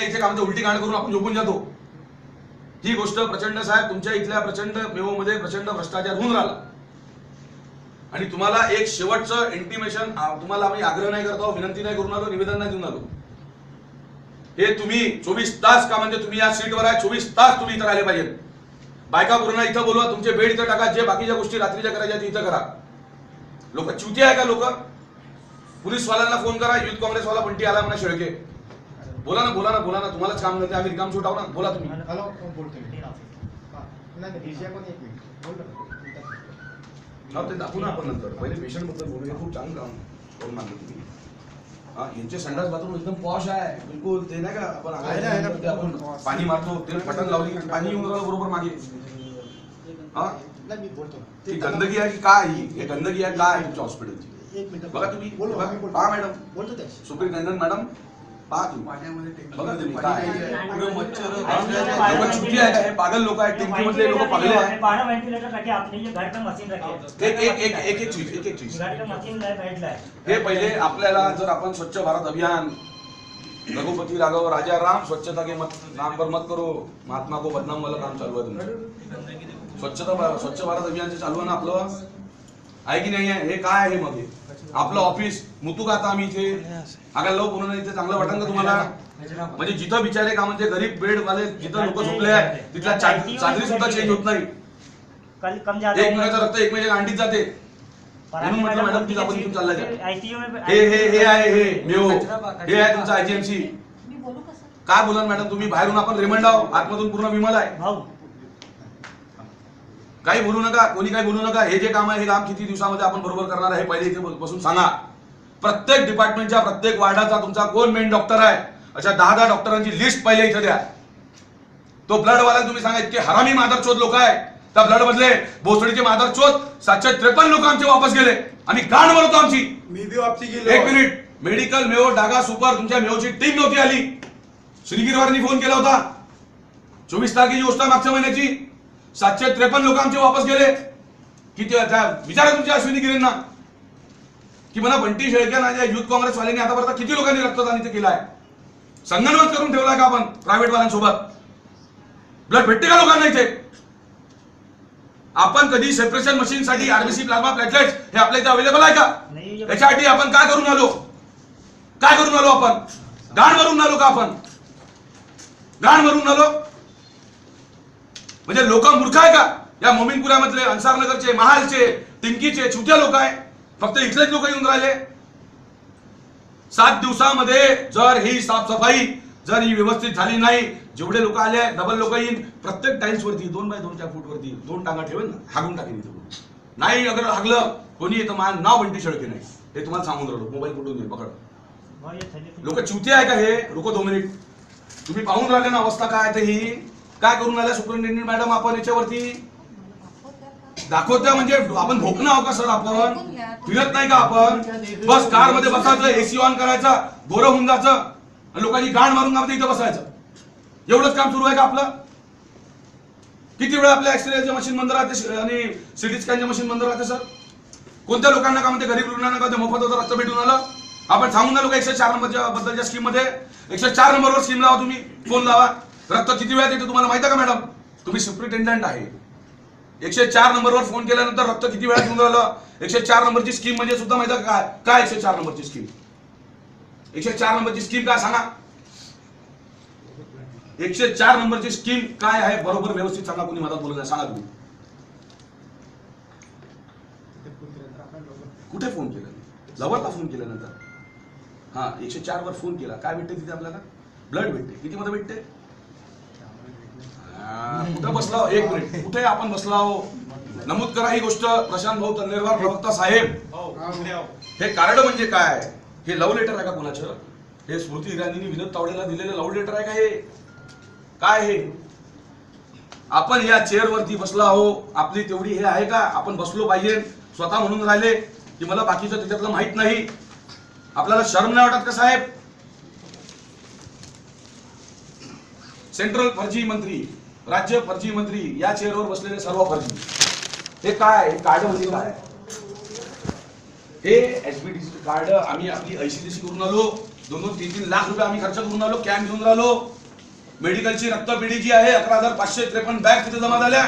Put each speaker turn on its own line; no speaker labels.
इथे काम उलटी गाण करून आपण झोपून जातो। ही गोष्ट प्रचंड साहेब तुमच्या इथल्या प्रचंड मेमोमध्ये प्रचंड भ्रष्टाचार होऊन राहिला आणि तुम्हाला एक शेवटचं इंटिमेशन तुम्हाला आम्ही आग्रह नाही करतो, विनंती नाही करून आलो, निवेदन नाही देऊन आलो। हे तुम्ही 24 तास का म्हणजे तुम्ही या सीटवर आहे 24 तास तुम्ही इथं राहिले पाहिजे। बायका पूर्ण इथं बोलवा, तुमचे बेड इथं टाका, जे बाकीच्या गोष्टी रात्रीच्या करायच्या ते इथं करा। लोक चुती आहे का? लोक पोलीस वाल्यांना फोन करा, युथ काँग्रेस वाला बंटी आला म्हणा शेळके, बोला ना बोला ना बोला ना, तुम्हालाच काम करते, आम्ही रिकाम सुटाव ना, बोला तुम्ही।
हॅलो बोलतोय
ते दाखवू ना आपण नंतर, पहिले पेशंट बद्दल बोलूया। खूप चांगलं काम करून मानलं तुम्ही। हा, यांचे संडास बाथरूम एकदम पॉश आहे, बिलकुल ते नाही का आपण पाणी मारतो ते बटन लावली पाणी येऊन राहिलं बरोबर मागे। हा
मी बोलतो
ती गंदगी आहे की काय? ही गंदगी आहे काय तुमच्या हॉस्पिटलची?
एक मिनिट
बघा तुम्ही,
पहा
मॅडम
बोलतो ते
सुपरिटेंडंट मॅडम, पहा तुम्ही बघा तुम्ही काय चुकी आहे का? हे पागल लोक आहेत, टेंकी मधले लोक पागले आहेत।
12 वेंटिलेटर रखे आपने, ये घर पे मशीन रखे,
एक चीज
गाड़ी का मशीन बैठला है।
हे पहिले आपल्याला जर आपण स्वच्छ भारत अभियान, रघुपति राघव राजा राम स्वच्छता के नाम पर मत करो, महात्मा को बदनाम वाला काम चालू आहे तुमचं। स्वच्छ भारत अभियान चालू आहे ना आपलं, आहे की नाही आहे? हे काय आहे मग? आपलं ऑफिस मुतू का आता आम्ही इथे आगा लो पूर्ण इथे चांगलं वाटन का तुम्हाला? म्हणजे जिथं बिचारे का म्हणजे गरीब बेड वाले जिथं लोक झोपले आहेत तिथला चादरी सुद्धा चेंज होत नाही।
कल कम ज्यादा
एक महिन्याचं रक्त एक महिन्याच्या अंडीत जाते, म्हणून म्हटलं मॅडम की आपण इथून चाललाय का?
आईसीयू में
हे आहे हे मेओ, हे आहे तुमचा आयजीएमसी। काय बोला मॅडम तुम्ही? बाहेरून आपण रिमांड आहो, आतमधून पूर्ण विमल आहे।
भाऊ
काही बोलू नका, कोणी काही बोलू नका। हे जे काम आहे हे काम किती दिवसामध्ये आपण बरोबर करणार आहे पहिले इथे बसून सांगा। प्रत्येक डिपार्टमेंटच्या प्रत्येक वार्डाचा तुमचा कोण मेन डॉक्टर आहे अशा 10 डॉक्टरांची लिस्ट पहिले इथे द्या। तो ब्लड वाला तुम्ही सांगा, इतके हरामी मादरचोद लोक आहे त्या ब्लड मधले भोसडीचे मादरचोद 753 लोक आमचे वापस गेले, आम्ही गाण म्हणतो आमची।
मी बी वापसी गेलो।
एक minute, medical Mayo Daga super तुमच्या मेओची टीम नव्हती आली। श्रीगिरवारनी फोन केला होता 24 तारखेची गोष्ट मागच्या महिन्याची, 753 लोक आमचे वापस गेले। किती विचारा तुमच्या अश्विनी गिरेंना की मला बंटी शेळक्यांना या युथ काँग्रेस वाल्यांनी आतापर्यंत किती लोकांनी रक्तदान इथे केलाय? संगनमत करून ठेवलाय का आपण प्रायव्हेट वाल्यांसोबत? ब्लड भेटते का लोकांना इथे? आपण कधी सेपरेशन मशीन साठी आरबीसी प्लाझ्मा प्लेटलेट्स हे आपल्या इथे अवेलेबल आहे का? याच्यासाठी आपण काय करून आलो? काय करून आलो आपण? गाण मारून आलो का आपण? गाण मारून आलो म्हणजे लोक मूर्ख आहे का? या मोमीनपुरामधले अन्सारनगरचे, महालचे, टिंकीचे छुट्या लोक आहे, फक्त इथलेच लोक येऊन राहिले। 7 दिवसामध्ये जर ही साफसफाई जर ही व्यवस्थित झाली नाही, जेवढे लोक आले डबल लोक येईन, प्रत्येक टाइल्स वरती 2 बाय 2च्या फूट वरती 2 टांगा ठेवेल ना, हागून टाकेल इथं। नाही अगर हागलं कोणी येतं माझं नाव बंटी शेळके नाही, हे तुम्हाला सांगून राहिलो। मोबाईल कुठून घेईल पकड। लोक चुती आहे का? हे रुको 2 मिनिट, तुम्ही पाहून राहिले ना अवस्था काय आहे? ही काय करून आल्या सुपरिटेंडेंट मॅडम? आपण याच्यावरती दाखवत्या म्हणजे आपण भोकणं आहो का सर? आपण फिरत नाही का? आपण बस कार मध्ये बसायचं, एसी ऑन करायचा, गोरं होऊन जायचं, लोकांनी गाण मारून आमच्या इथं बसायचं, एवढंच काम सुरू आहे का आपलं? किती वेळा आपल्या एक्सरेचे मशीन बंद राहते आणि सिटी स्कॅनचे मशीन बंद राहते सर? कोणत्या लोकांना का म्हणते गरीब रुग्णांना का मोफत होतं रक्त भेटून आलं? आपण सांगून आलो का 104 नंबरच्या बद्दलच्या स्कीम मध्ये? 104 नंबरवर स्कीम लावा, तुम्ही फोन लावा। रक्त किती वेळा येते तुम्हाला माहिती आहे का मॅडम? तुम्ही सुपरिटेंडंट आहे, 104 नंबरवर फोन केल्यानंतर रक्त किती वेळा घेऊन राहिलं? 104 नंबरची स्कीम म्हणजे सुद्धा माहिती आहे काय? काय 104 नंबरची स्कीम? 104 नंबरची स्कीम काय सांगा? 104 नंबरची स्कीम काय आहे बरोबर व्यवस्थित सांगा, कोणी मदत बोलत नाही सांगा तुम्ही। कुठे फोन केला? लवरला फोन केल्यानंतर हा 104 वर फोन केला, काय भेटते तिथे आपल्याला? ब्लड भेटते। किती मध्ये भेटते? कुठे बसला? एक मिनिट, कुठे आपण बसला हो? नमूद करा ही गोष्ट। प्रशांत भाऊ तन्नेरवार प्रवक्ता साहेब, हे कार्ड म्हणजे काय? हे लव्ह लेटर आहे का कोणाचं? हे स्मृती इराणींनी विनोद तावडेला दिलेलं लव्ह लेटर आहे का? हे काय? हे आपण या चेअर वरती बसला हो, आपली तेवढी हे आहे का? आपण बसलो पाहिजे स्वतः म्हणून राहिले की मला बाकीचं त्याच्यातलं माहित नाही? आपल्याला शरम नाही वाटत का साहेब? सेंट्रल फर्जी मंत्री, राज्य फर्जी मंत्री, या चेअरवर बसलेले सर्व फर्जी। हे काय? कार्ड म्हणजे काय? हे एसबीडीसी कार्ड आम्ही आपली ऐसीडीसी करून आलो, 2-2, 3-3 लाख रुपये आम्ही खर्च करून राहिलो, कॅम्प घेऊन राहिलो. मेडिकलची रक्तपेढी जी आहे 11,553 बॅग तिथे जमा झाल्या.